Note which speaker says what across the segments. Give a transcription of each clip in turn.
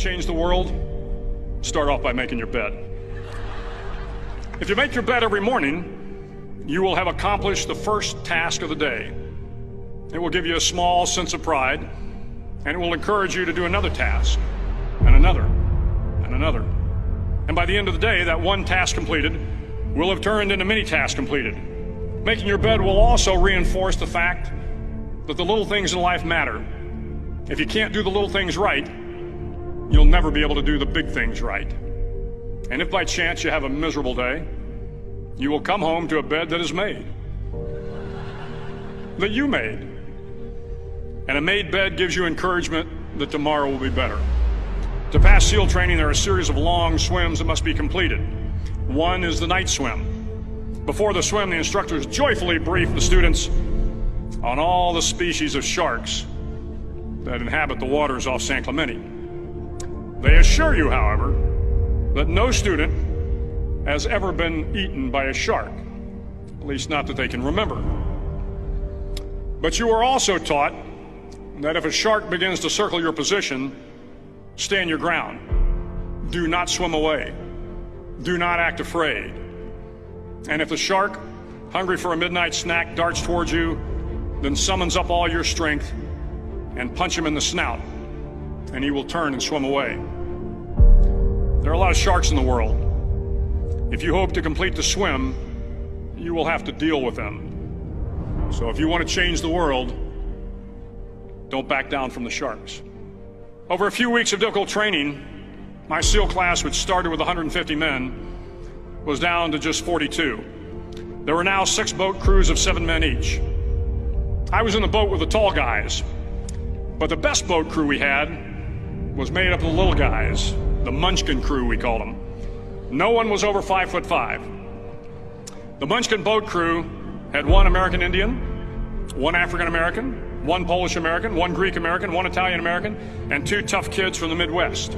Speaker 1: change the world? Start off by making your bed. If you make your bed every morning, you will have accomplished the first task of the day. It will give you a small sense of pride, and it will encourage you to do another task, and another, and another. And by the end of the day, that one task completed will have turned into many tasks completed. Making your bed will also reinforce the fact that the little things in life matter. If you can't do the little things right, you'll never be able to do the big things right. And if by chance you have a miserable day, you will come home to a bed that is made, that you made. And a made bed gives you encouragement that tomorrow will be better. To pass SEAL training, there are a series of long swims that must be completed. One is the night swim. Before the swim, the instructors joyfully brief the students on all the species of sharks that inhabit the waters off San Clemente. They assure you, however, that no student has ever been eaten by a shark, at least not that they can remember. But you are also taught that if a shark begins to circle your position, stand your ground. Do not swim away. Do not act afraid. And if the shark, hungry for a midnight snack, darts towards you, then summons up all your strength and punch him in the snout, and he will turn and swim away. There are a lot of sharks in the world. If you hope to complete the swim, you will have to deal with them. So if you want to change the world, don't back down from the sharks. Over a few weeks of difficult training, my SEAL class, which started with 150 men, was down to just 42. There were now 6 boat crews of 7 men each. I was in the boat with the tall guys, but the best boat crew we had was made up of the little guys, the Munchkin crew, we called them. No one was over 5'5". The Munchkin boat crew had 1 American Indian, 1 African American, 1 Polish American, 1 Greek American, 1 Italian American, and 2 tough kids from the Midwest.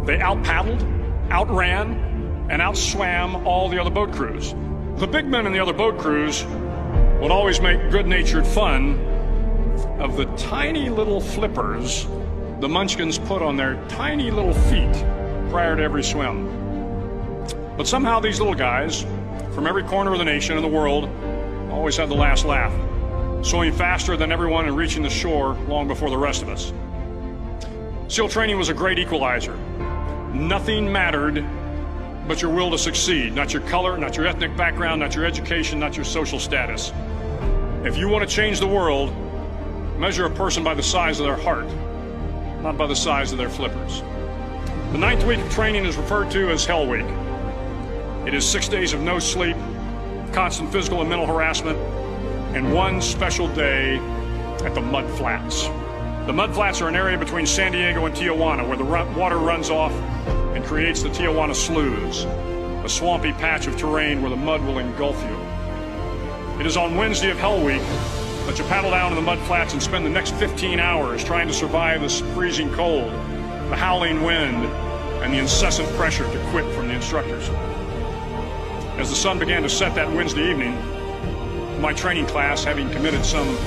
Speaker 1: They out-paddled, outran, and outswam all the other boat crews. The big men in the other boat crews would always make good-natured fun of the tiny little flippers the Munchkins put on their tiny little feet prior to every swim. But somehow these little guys from every corner of the nation and the world always had the last laugh, swimming faster than everyone and reaching the shore long before the rest of us. SEAL training was a great equalizer. Nothing mattered but your will to succeed, not your color, not your ethnic background, not your education, not your social status. If you want to change the world, measure a person by the size of their heart, not by the size of their flippers. The 9th week of training is referred to as Hell Week. It is 6 days of no sleep, constant physical and mental harassment, and 1 special day at the Mud Flats. The Mud Flats are an area between San Diego and Tijuana where the water runs off and creates the Tijuana Sloughs, a swampy patch of terrain where the mud will engulf you. It is on Wednesday of Hell Week that you paddle down to the Mud Flats and spend the next 15 hours trying to survive this freezing cold, the howling wind, and the incessant pressure to quit from the instructors. As the sun began to set that Wednesday evening, my training class, having committed some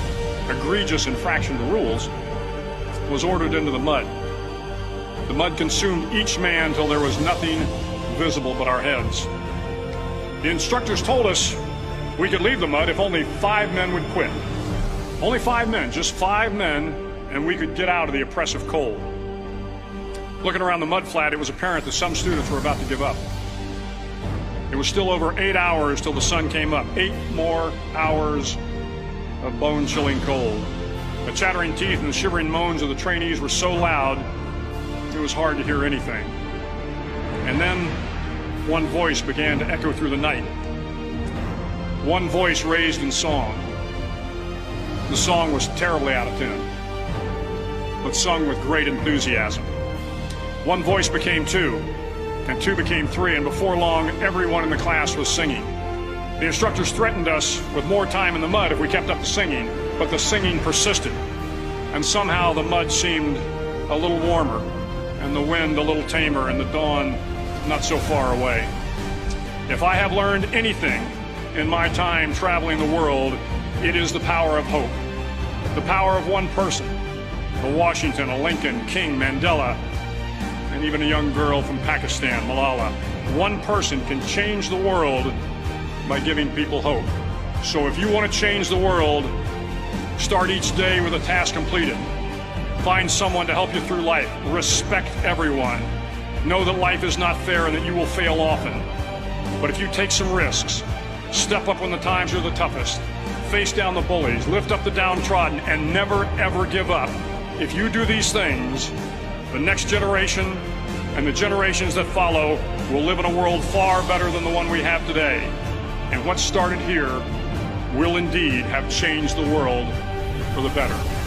Speaker 1: egregious infraction to the rules, was ordered into the mud. The mud consumed each man till there was nothing visible but our heads. The instructors told us we could leave the mud if only 5 men would quit. Only 5 men, just 5 men, and we could get out of the oppressive cold. Looking around the mud flat, it was apparent that some students were about to give up. It was still over 8 hours till the sun came up. 8 more hours of bone-chilling cold. The chattering teeth and the shivering moans of the trainees were so loud, it was hard to hear anything. And then one voice began to echo through the night. One voice raised in song. The song was terribly out of tune, but sung with great enthusiasm. One voice became 2, and 2 became 3, and before long, everyone in the class was singing. The instructors threatened us with more time in the mud if we kept up the singing, but the singing persisted, and somehow the mud seemed a little warmer, and the wind a little tamer, and the dawn not so far away. If I have learned anything in my time traveling the world, it is the power of hope. The power of one person, a Washington, a Lincoln, King, Mandela, and even a young girl from Pakistan, Malala. One person can change the world by giving people hope. So if you want to change the world, start each day with a task completed. Find someone to help you through life. Respect everyone. Know that life is not fair and that you will fail often. But if you take some risks, step up when the times are the toughest, face down the bullies, lift up the downtrodden, and never ever give up. If you do these things, the next generation and the generations that follow will live in a world far better than the one we have today. And what started here will indeed have changed the world for the better.